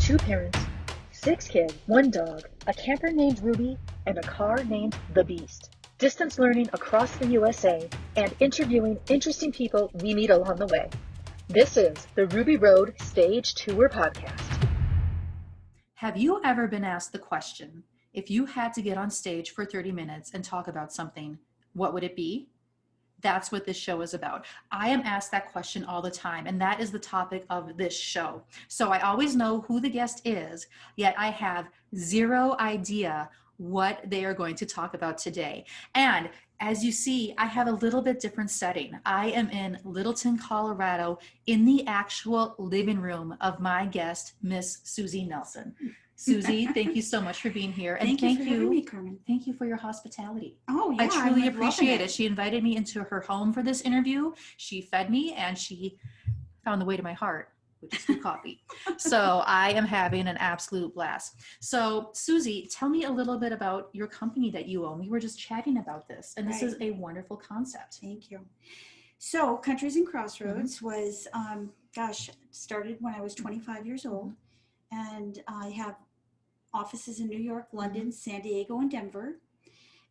two parents, 6 kids, 1 dog, a camper named Ruby, and a car named The Beast. Distance learning across the USA and interviewing interesting people we meet along the way. This is the Ruby Road Stage Tour Podcast. Have you ever been asked the question, if you had to get on stage for 30 minutes and talk about something, what would it be? That's what this show is about. I am asked that question all the time, and that is the topic of this show. So I always know who the guest is, yet I have zero idea what they are going to talk about today. And as you see, I have a little bit different setting. I am in Littleton, Colorado, in the actual living room of my guest, Miss Suzi Nelsen. Suzi, thank you so much for being here. And thank you for having me, Carmen. Thank you for your hospitality. Oh, yeah. I truly appreciate it. She invited me into her home for this interview. She fed me and she found the way to my heart, which is through coffee. So I am having an absolute blast. So Suzi, tell me a little bit about your company that you own. We were just chatting about this, and this is a wonderful concept. Thank you. So Countries and Crossroads was, started when I was 25 years old. And I have offices in New York, London, San Diego, and Denver.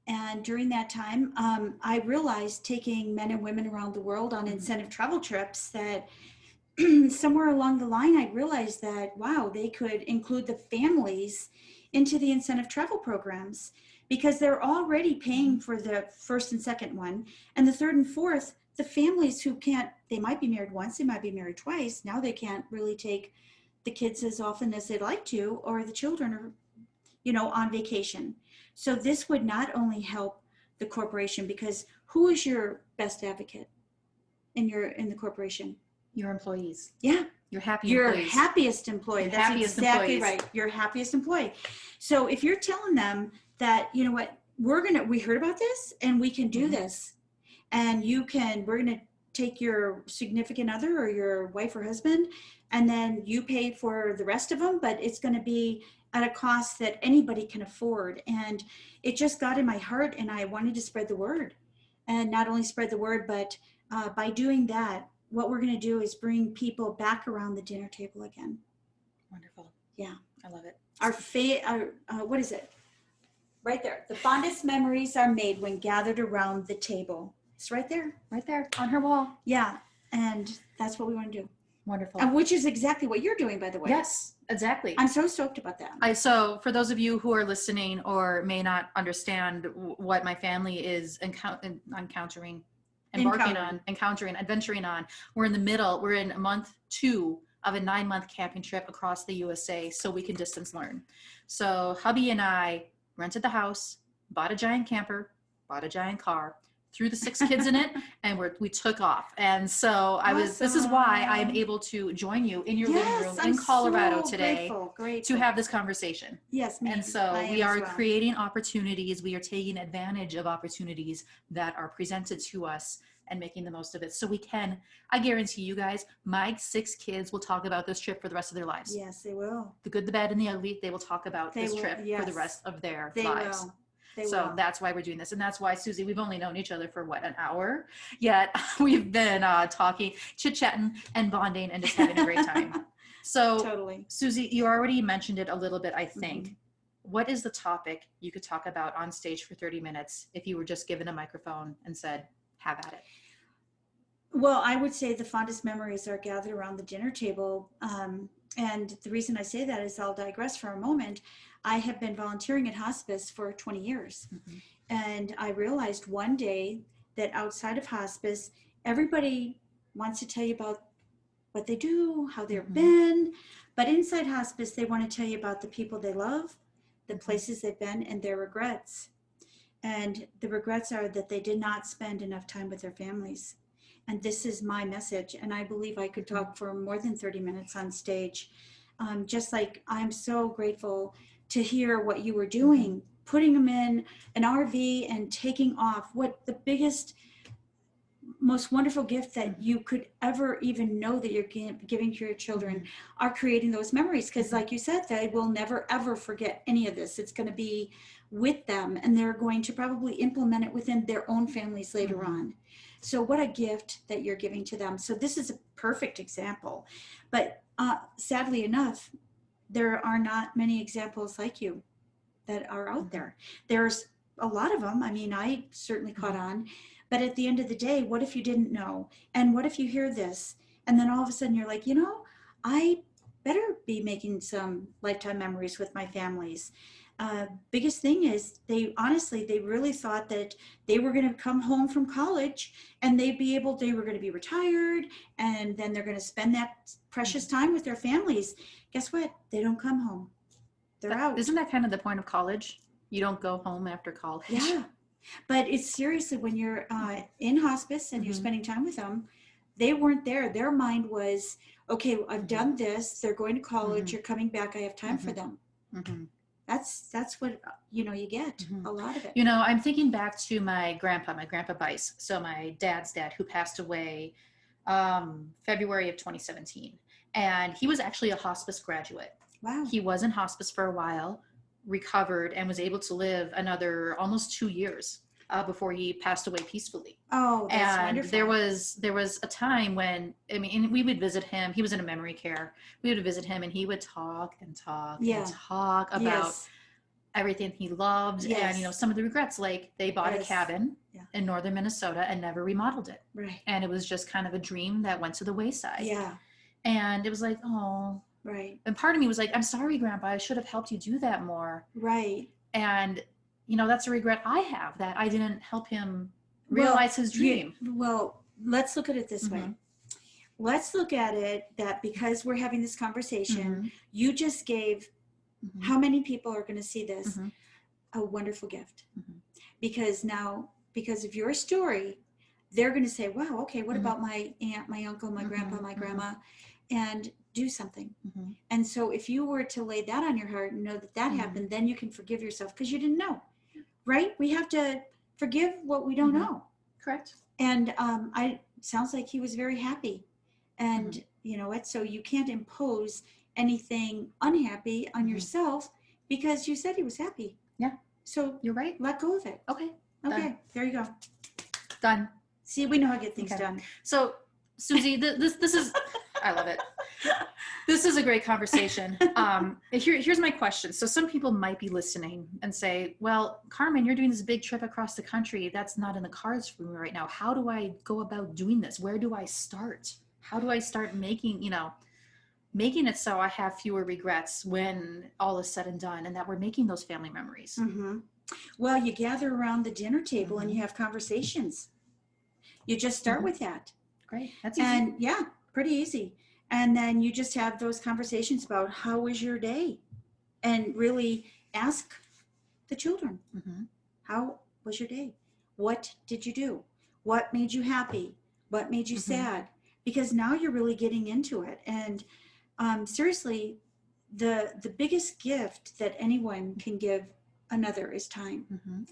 And during that time, I realized taking men and women around the world on incentive travel trips that somewhere along the line, I realized that, wow, they could include the families into the incentive travel programs because they're already paying for the first and second one. And the third and fourth, the families who can't, they might be married once, they might be married twice. Now they can't really take the kids as often as they'd like to, or the children are, on vacation. So this would not only help the corporation, because who is your best advocate in the corporation? Your employees. Yeah. Your happiest employee. That's happiest exactly employees. Right. Your happiest employee. So if you're telling them that, you know what, we heard about this and we can do this, and we're going to take your significant other or your wife or husband, and then you pay for the rest of them, but it's going to be at a cost that anybody can afford. And it just got in my heart, and I wanted to spread the word. And not only spread the word, but by doing that, what we're going to do is bring people back around the dinner table again. Wonderful. Yeah. I love it. What is it? Right there. The fondest memories are made when gathered around the table. It's right there. Right there on her wall. Yeah. And that's what we want to do. Wonderful. And which is exactly what you're doing, by the way. Yes, exactly. I'm so stoked about that. So for those of you who are listening or may not understand what my family is adventuring on, we're in month 2 of a 9-month camping trip across the USA so we can distance learn. So hubby and I rented the house, bought a giant camper, bought a giant car, threw the 6 kids in it, and we took off. And so this is why I am able to join you in your living room in Colorado today to have this conversation. Yes, ma'am. And so we are creating opportunities. We are taking advantage of opportunities that are presented to us and making the most of it. So I guarantee you guys, my 6 kids will talk about this trip for the rest of their lives. Yes, they will. The good, the bad, and the ugly, they will talk about this trip for the rest of their lives. So that's why we're doing this. And that's why, Suzi, we've only known each other for an hour, yet we've been talking, chit-chatting and bonding and just having a great time. So totally. Suzi, you already mentioned it a little bit, I think. What is the topic you could talk about on stage for 30 minutes if you were just given a microphone and said, have at it? Well, I would say the fondest memories are gathered around the dinner table. And the reason I say that is I'll digress for a moment. I have been volunteering at Hospice for 20 years. And I realized one day that outside of Hospice, everybody wants to tell you about what they do, how they've been. But inside Hospice, they want to tell you about the people they love, the places they've been, and their regrets. And the regrets are that they did not spend enough time with their families. And this is my message. And I believe I could talk for more than 30 minutes on stage. Just like I'm so grateful to hear what you were doing, putting them in an RV and taking off. What the biggest, most wonderful gift that you could ever even know that you're giving to your children are creating those memories. Because like you said, they will never, ever forget any of this. It's going to be with them, and they're going to probably implement it within their own families later on. So what a gift that you're giving to them. So this is a perfect example. But sadly enough, there are not many examples like you that are out there. There's a lot of them. I mean, I certainly caught on, but at the end of the day, what if you didn't know? And what if you hear this? And then all of a sudden you're like, I better be making some lifetime memories with my families. Biggest thing is they really thought that they were going to come home from college and they were going to be retired, and then they're going to spend that precious time with their families. Guess what? They don't come home. They're out. Isn't that kind of the point of college? You don't go home after college. Yeah. But it's seriously, when you're in hospice and you're spending time with them, they weren't there. Their mind was, okay, I've done this. They're going to college. You're coming back. I have time for them. That's what, you get a lot of it. I'm thinking back to my grandpa Bice. So my dad's dad, who passed away February of 2017. And he was actually a hospice graduate. Wow. He was in hospice for a while, recovered, and was able to live another almost 2 years before he passed away peacefully. Oh, that's and wonderful. there was a time when, we would visit him. He was in a memory care. We would visit him and he would talk and talk and talk about everything he loved and, some of the regrets, like they bought a cabin in northern Minnesota and never remodeled it. Right. And it was just kind of a dream that went to the wayside. Yeah. And it was like, oh. Right. And part of me was like, I'm sorry, Grandpa, I should have helped you do that more. Right. And, that's a regret I have, that I didn't help him realize his dream. Well, let's look at it this way. Let's look at it that because we're having this conversation, you just gave how many people are going to see this a wonderful gift. Because of your story, they're going to say, wow, okay, what about my aunt, my uncle, my grandpa, my grandma, and do something. And so if you were to lay that on your heart and know that happened, then you can forgive yourself because you didn't know, right? We have to forgive what we don't know. Correct. And sounds like he was very happy. And you know what? So you can't impose anything unhappy on yourself because you said he was happy. Yeah. So you're right. Let go of it. Okay. Okay. There you go. Done. See, we know how to get things done. So, Suzi, this is, I love it. This is a great conversation. Here's my question. So some people might be listening and say, well, Carmen, you're doing this big trip across the country. That's not in the cards for me right now. How do I go about doing this? Where do I start? How do I start making it so I have fewer regrets when all is said and done and that we're making those family memories? Well, you gather around the dinner table and you have conversations. You just start with that. Great. That's easy. And yeah, pretty easy. And then you just have those conversations about how was your day, and really ask the children, how was your day? What did you do? What made you happy? What made you sad? Because now you're really getting into it. And seriously, the biggest gift that anyone can give another is time.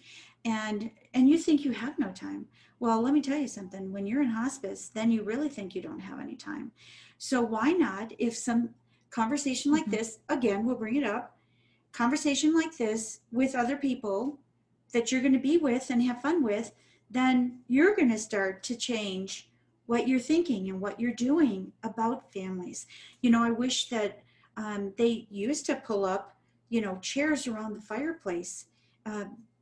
And you think you have no time. Well, let me tell you something. When you're in hospice, then you really think you don't have any time. So why not, if some conversation like this, again, we'll bring it up, conversation like this with other people that you're going to be with and have fun with, then you're going to start to change what you're thinking and what you're doing about families. I wish that they used to pull up, chairs around the fireplace,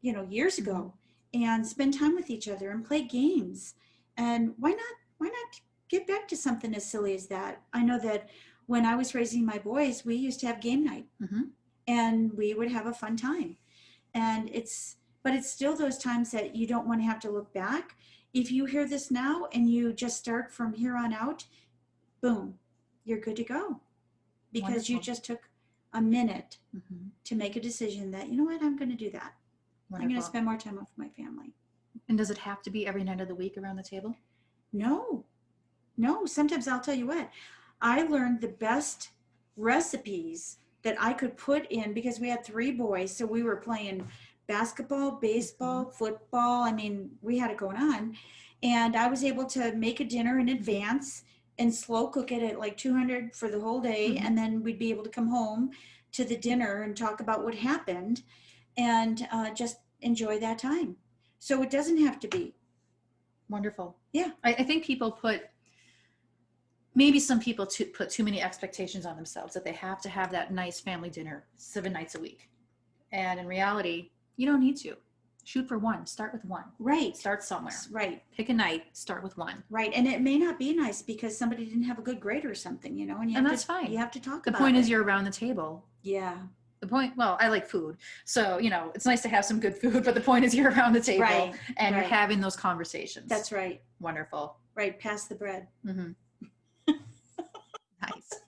years ago, and spend time with each other and play games. And why not get back to something as silly as that? I know that when I was raising my boys, we used to have game night, and we would have a fun time. But it's still those times that you don't want to have to look back. If you hear this now and you just start from here on out, boom, you're good to go. Because you just took a minute to make a decision that, you know what, I'm going to do that. Wonderful. I'm going to spend more time with my family. And does it have to be every night of the week around the table? No. Sometimes I'll tell you what, I learned the best recipes that I could put in because we had 3 boys. So we were playing basketball, baseball, football. I mean, we had it going on. And I was able to make a dinner in advance and slow cook it at like 200 for the whole day. And then we'd be able to come home to the dinner and talk about what happened and just enjoy that time. So it doesn't have to be. Wonderful. Yeah. I think people put maybe some people put too many expectations on themselves that they have to have that nice family dinner 7 nights a week. And in reality, you don't need to. Shoot for one. Start with one. Right. Start somewhere. Right. Pick a night. Start with one. Right. And it may not be nice because somebody didn't have a good grade or something, you know, and that's fine. You have to talk the about point it. Is you're around the table. Yeah. The point, well, I like food. So, you know, it's nice to have some good food, but the point is you're around the table right. and right. you're having those conversations. That's right. Wonderful. Right. Pass the bread. Mm-hmm. Nice.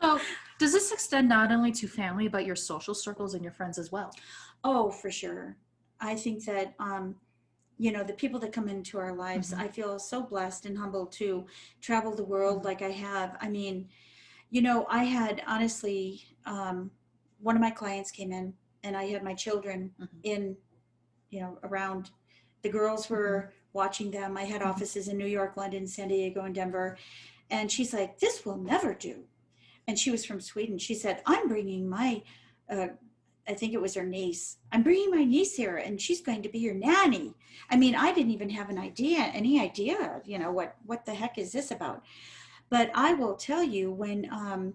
So does this extend not only to family, but your social circles and your friends as well? Oh, for sure. I think that, you know, the people that come into our lives, Mm-hmm. I feel so blessed and humbled to travel the world Mm-hmm. like I have. I mean, you know, I had honestly, one of my clients came in and I had my children Mm-hmm. in, you know, around. The girls were mm-hmm. watching them. I had Mm-hmm. offices in New York, London, San Diego, and Denver. And she's like, this will never do. And she was from Sweden. She said, I'm bringing my, I think it was her niece. I'm bringing my niece here and she's going to be your nanny. I mean, I didn't even have any idea, you know, what the heck is this about? But I will tell you, when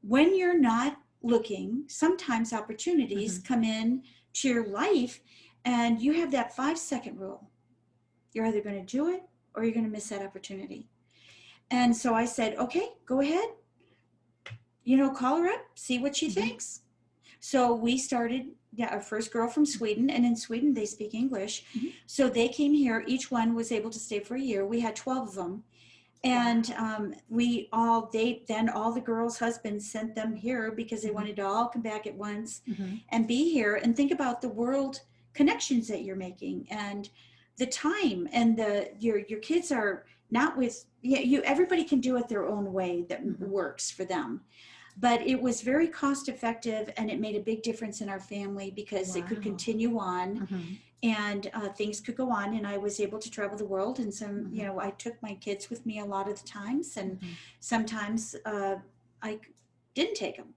you're not looking, sometimes opportunities Mm-hmm. come in to your life and you have that 5-second rule. You're either going to do it or you're going to miss that opportunity. And so I said, okay, go ahead. You know, call her up, see what she mm-hmm. thinks. So we started, our first girl from Sweden, and in Sweden they speak English. Mm-hmm. So they came here. Each one was able to stay for a year. We had 12 of them. And all the girls' husbands sent them here because they mm-hmm. wanted to all come back at once mm-hmm. and be here and think about the world connections that you're making and the time and your kids are not with you. Everybody can do it their own way that mm-hmm. works for them. But it was very cost effective and it made a big difference in our family because it could continue on. Mm-hmm. And things could go on, and I was able to travel the world. And some, mm-hmm. you know, I took my kids with me a lot of the times, and mm-hmm. sometimes I didn't take them.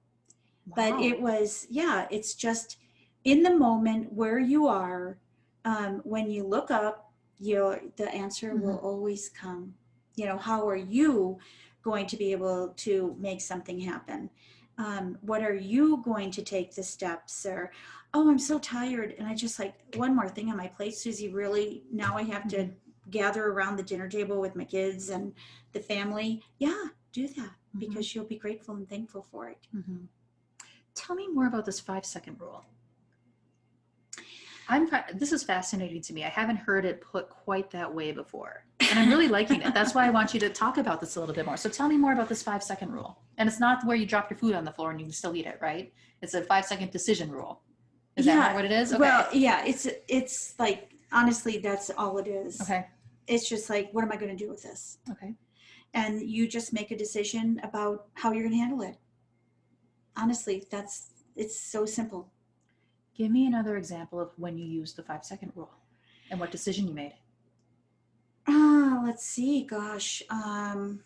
Wow. But it was, it's just in the moment where you are. When you look up, the answer mm-hmm. will always come. You know, how are you going to be able to make something happen? What are you going to take the steps? Or, oh, I'm so tired. And I just like, one more thing on my plate, Susie, really, now I have mm-hmm. to gather around the dinner table with my kids and the family. Yeah, do that mm-hmm. because you'll be grateful and thankful for it. Mm-hmm. Tell me more about this 5-second rule. This is fascinating to me. I haven't heard it put quite that way before. And I'm really liking it. That's why I want you to talk about this a little bit more. So tell me more about this 5-second rule. And it's not where you drop your food on the floor and you can still eat it, right? It's a 5-second decision rule. Is that what it is? Okay. Well, yeah, it's like, honestly, that's all it is. Okay. It's just like, what am I going to do with this? Okay. And you just make a decision about how you're going to handle it. Honestly, it's so simple. Give me another example of when you used the 5-second rule and what decision you made. Let's see. Gosh. All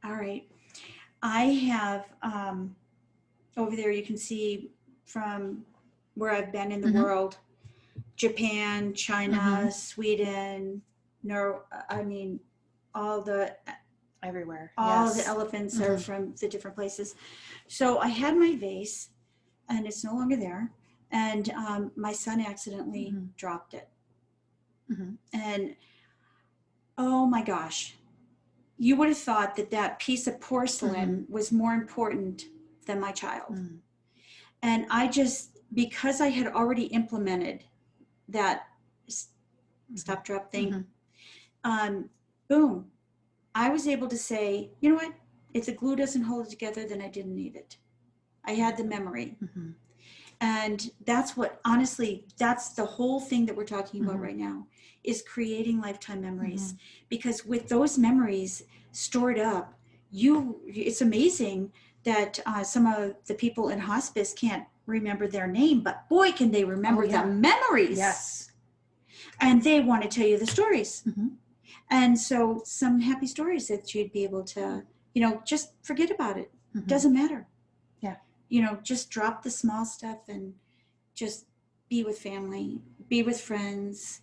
right. I have over there, you can see from where I've been in the mm-hmm. world, Japan, China, mm-hmm. Sweden, all the everywhere. All the elephants mm-hmm. are from the different places. So I had my vase and it's no longer there. And my son accidentally mm-hmm. dropped it. Mm-hmm. And oh my gosh, you would have thought that piece of porcelain mm-hmm. was more important than my child. Mm-hmm. And I just, because I had already implemented that stop drop thing, mm-hmm. Boom, I was able to say, you know what, if the glue doesn't hold it together, then I didn't need it. I had the memory. Mm-hmm. And that's what, honestly, that's the whole thing that we're talking about mm-hmm. right now, is creating lifetime memories. Mm-hmm. Because with those memories stored up, it's amazing that some of the people in hospice can't remember their name, but boy, can they remember the memories. Yes. And they want to tell you the stories. Mm-hmm. And so some happy stories that you'd be able to, you know, just forget about it. Mm-hmm. Doesn't matter. Yeah. You know, just drop the small stuff and just be with family, be with friends,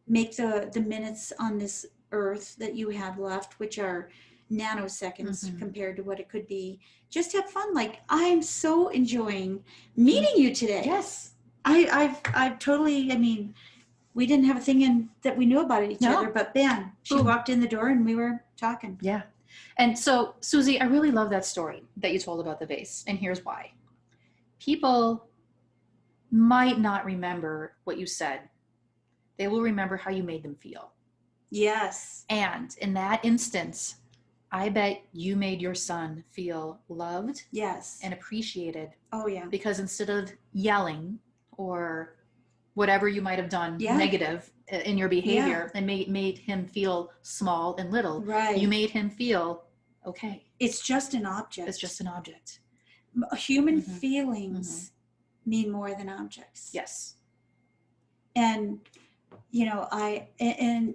make the minutes on this earth that you have left, which are nanoseconds compared to what it could be. Just have fun. Like, I'm so enjoying meeting you today. Yes. I've totally, I mean, we didn't have a thing in that we knew about each other, but bam, she walked in the door and we were talking. Yeah. And so, Suzi, I really love that story that you told about the vase. And here's why. People might not remember what you said. They will remember how you made them feel. Yes. And in that instance, I bet you made your son feel loved. Yes. And appreciated. Oh, yeah. Because instead of yelling or whatever you might have done negative in your behavior and made him feel small and little, you made him feel okay. It's just an object. It's just an object. Human feelings mean more than objects. Yes. And, you know, and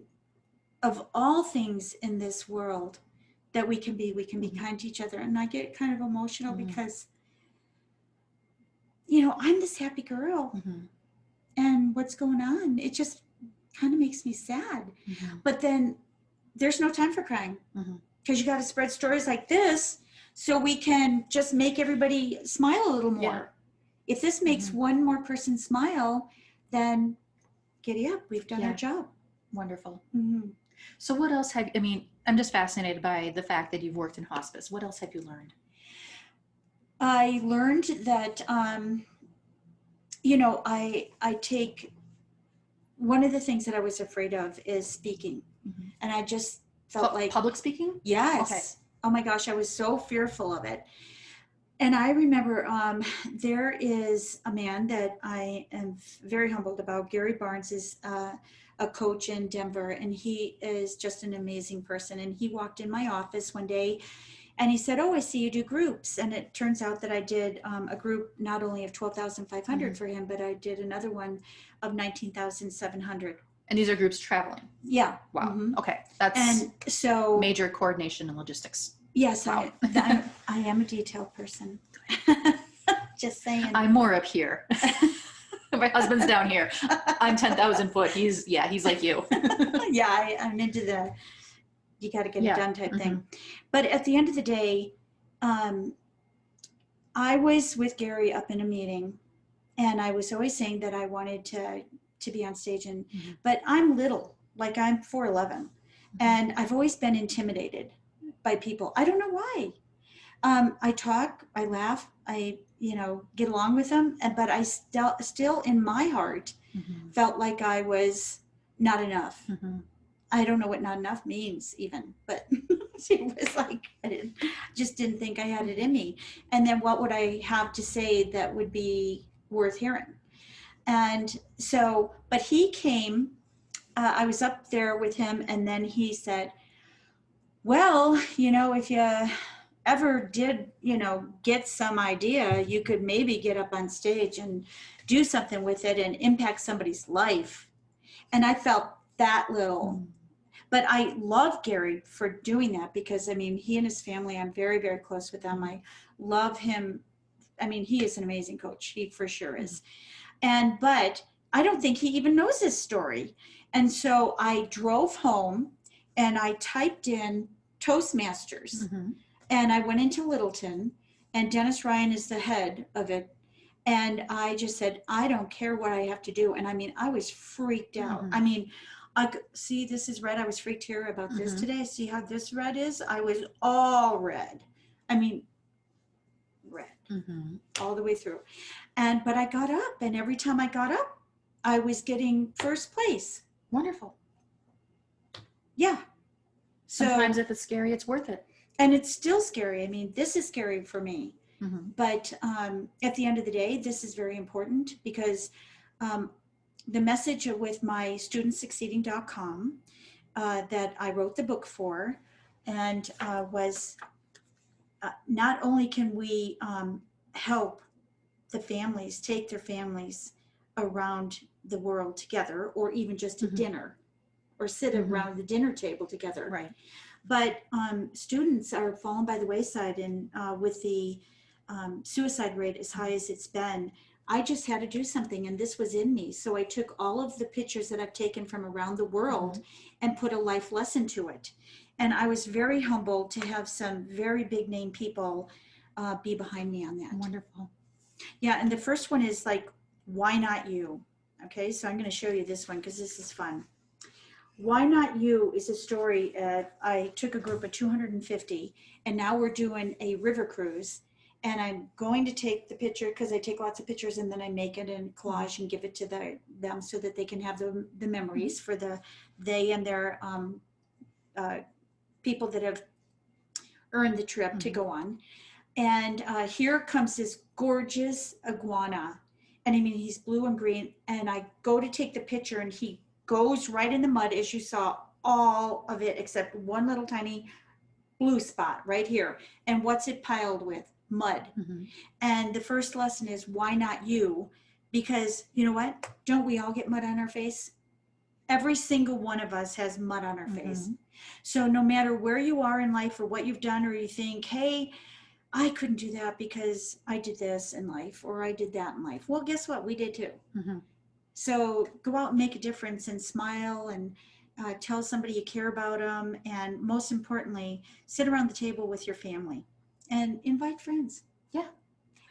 of all things in this world that we can be kind to each other. And I get kind of emotional because, you know, I'm this happy girl. And what's going on? It just kind of makes me sad. But then there's no time for crying because you got to spread stories like this so we can just make everybody smile a little more. Yeah. If this makes one more person smile, then giddy up. We've done our job. Wonderful. So what else I mean, I'm just fascinated by the fact that you've worked in hospice. What else have you learned? I learned that, you know, I take, one of the things that I was afraid of is speaking. And I just felt like. Public speaking? Yes. Okay. Oh my gosh, I was so fearful of it. And I remember there is a man that I am very humbled about. Gary Barnes is a coach in Denver, and he is just an amazing person. And he walked in my office one day and he said, "Oh, I see you do groups." And it turns out that I did a group not only of 12,500 for him, but I did another one of 19,700. And these are groups traveling? Yeah. Wow. Okay. That's and so major coordination and logistics. Yes, wow. I am a detailed person. Just saying. I'm more up here. My husband's down here. I'm 10,000 foot. He's like you. Yeah, I'm into the, you got to get it done type thing. But at the end of the day, I was with Gary up in a meeting, and I was always saying that I wanted to be on stage, and but I'm little, like I'm 4'11", and I've always been intimidated by people. I don't know why. I talk, I laugh, I, you know, get along with them, but I still in my heart felt like I was not enough. I don't know what not enough means even, but it was like, just didn't think I had it in me. And then what would I have to say that would be worth hearing? And so, but he came, I was up there with him, and then he said, "Well, you know, if you ever did, you know, get some idea, you could maybe get up on stage and do something with it and impact somebody's life." And I felt that little, but I love Gary for doing that, because I mean, he and his family, I'm very, very close with them. I love him. I mean, he is an amazing coach. He for sure is. But I don't think he even knows his story. And so I drove home and I typed in Toastmasters, and I went into Littleton, and Dennis Ryan is the head of it. And I just said, I don't care what I have to do. And I mean, I was freaked out. I mean, see, this is red. I was freaked here about this today. See how this red is? I was all red. I mean, red all the way through. But I got up, and every time I got up, I was getting first place. Wonderful. Yeah. So, sometimes if it's scary, it's worth it. And it's still scary. I mean, this is scary for me. But at the end of the day, this is very important, because the message with my studentsucceeding.com that I wrote the book for, and was not only can we help the families take their families around the world together, or even just to dinner, or sit around the dinner table together. Right. But students are falling by the wayside, and with the suicide rate as high as it's been, I just had to do something, and this was in me. So I took all of the pictures that I've taken from around the world and put a life lesson to it. And I was very humbled to have some very big name people be behind me on that. Wonderful. Yeah, and the first one is like, why not you? Okay, so I'm going to show you this one because this is fun. Why Not You is a story. I took a group of 250, and now we're doing a river cruise. And I'm going to take the picture because I take lots of pictures, and then I make it in collage and give it to them so that they can have the memories for they and their people that have earned the trip to go on. And here comes this gorgeous iguana. And I mean, he's blue and green. And I go to take the picture, and he goes right in the mud, as you saw, all of it except one little tiny blue spot right here. And what's it piled with? Mud. And the first lesson is, why not you? Because you know what? Don't we all get mud on our face? Every single one of us has mud on our face. So no matter where you are in life or what you've done, or you think, hey, I couldn't do that because I did this in life, or I did that in life. Well, guess what? We did too. So go out and make a difference, and smile, and tell somebody you care about them. And most importantly, sit around the table with your family and invite friends. Yeah.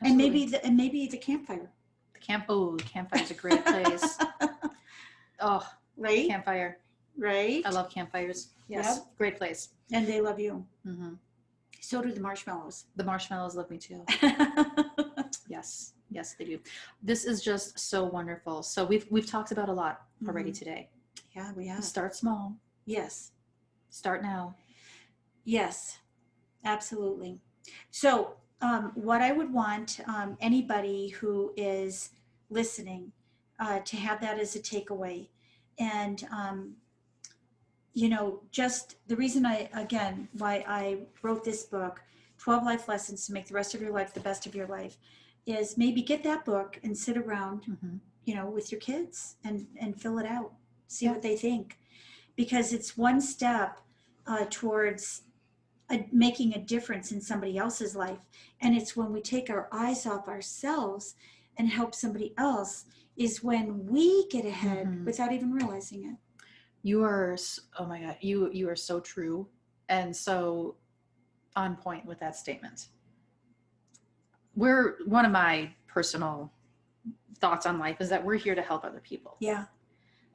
Absolutely. And maybe the campfire. The campfire is a great place. Oh, right. Campfire. Right. I love campfires. Yes. Yep. Great place. And they love you. So do the marshmallows. The marshmallows love me too. Yes. Yes, they do. This is just so wonderful. So we've talked about a lot already today. Yeah, we have. Start small. Yes. Start now. Yes, absolutely. So what I would want anybody who is listening to have that as a takeaway. And, you know, just the reason why I wrote this book, 12 Life Lessons to Make the Rest of Your Life the Best of Your Life, is maybe get that book and sit around, you know, with your kids and fill it out, see what they think. Because it's one step towards making a difference in somebody else's life. And it's when we take our eyes off ourselves and help somebody else is when we get ahead without even realizing it. You are, oh my God, you are so true and so on point with that statement. One of my personal thoughts on life is that we're here to help other people. Yeah.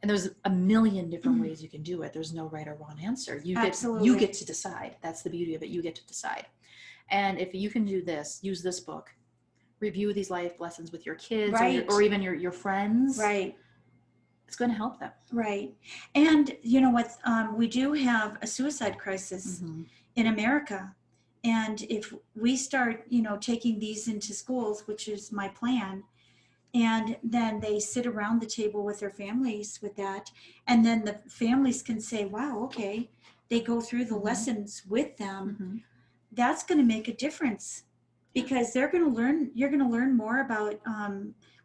And there's a million different ways you can do it. There's no right or wrong answer. You get to decide. That's the beauty of it. You get to decide. And if you can do this, use this book, review these life lessons with your kids or even your friends. Right. It's going to help them. Right. And you know what? We do have a suicide crisis in America. And if we start, you know, taking these into schools, which is my plan, and then they sit around the table with their families with that, and then the families can say, wow, okay, they go through the lessons with them, that's going to make a difference because you're going to learn more about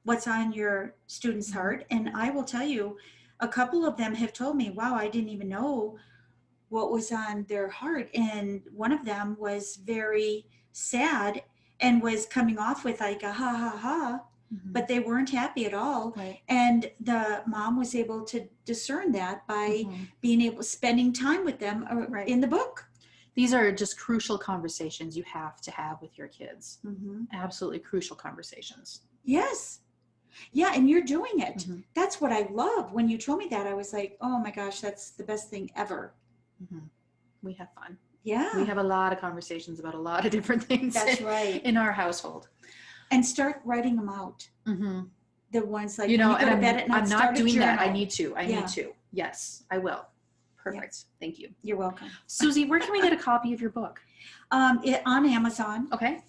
what's on your student's heart. And I will tell you, a couple of them have told me, wow, I didn't even know what was on their heart. And one of them was very sad and was coming off with like a ha ha ha, but they weren't happy at all. Right. And the mom was able to discern that by spending time with them in the book. These are just crucial conversations you have to have with your kids. Absolutely crucial conversations. Yes. Yeah, and you're doing it. That's what I love. When you told me that, I was like, oh my gosh, that's the best thing ever. We have fun. Yeah. We have a lot of conversations about a lot of different things. That's right. In our household. And start writing them out. The ones like, you know, and I'm not doing that. I need to. Yes, I will. Perfect. Yeah. Thank you. You're welcome. Suzi, where can we get a copy of your book? On Amazon. Okay.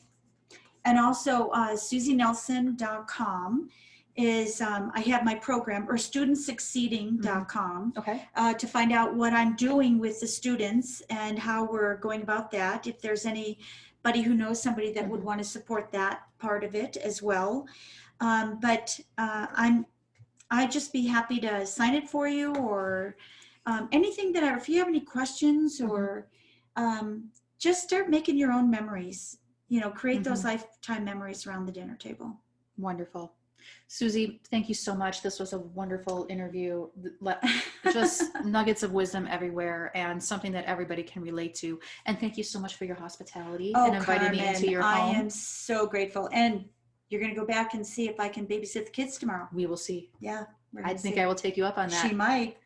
And also SuziNelsen.com is, I have my program, or studentsucceeding.com, to find out what I'm doing with the students and how we're going about that. If there's anybody who knows somebody that would want to support that part of it as well. But I'd just be happy to sign it for you, or anything if you have any questions, or just start making your own memories, you know, create those lifetime memories around the dinner table. Wonderful. Suzi, thank you so much. This was a wonderful interview. Just nuggets of wisdom everywhere and something that everybody can relate to. And thank you so much for your hospitality and inviting me into your home. I am so grateful. And you're going to go back and see if I can babysit the kids tomorrow. We will see. Yeah. I think I will take you up on that. She might.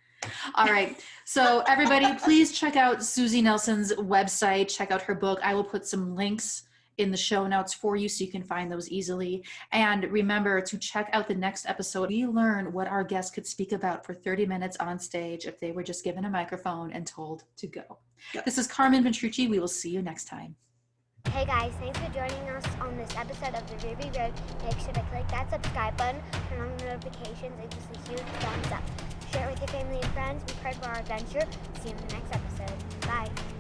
All right. So everybody, please check out Suzi Nelsen's website. Check out her book. I will put some links in the show notes for you so you can find those easily. And remember to check out the next episode. We learn what our guests could speak about for 30 minutes on stage if they were just given a microphone and told to go. Yep. This is Carmen Ventrucci. We will see you next time. Hey guys, thanks for joining us on this episode of The Ruby Road. Make sure to click that subscribe button, turn on the notifications, and just a huge thumbs up. Share it with your family and friends. Be part of our adventure. See you in the next episode. Bye.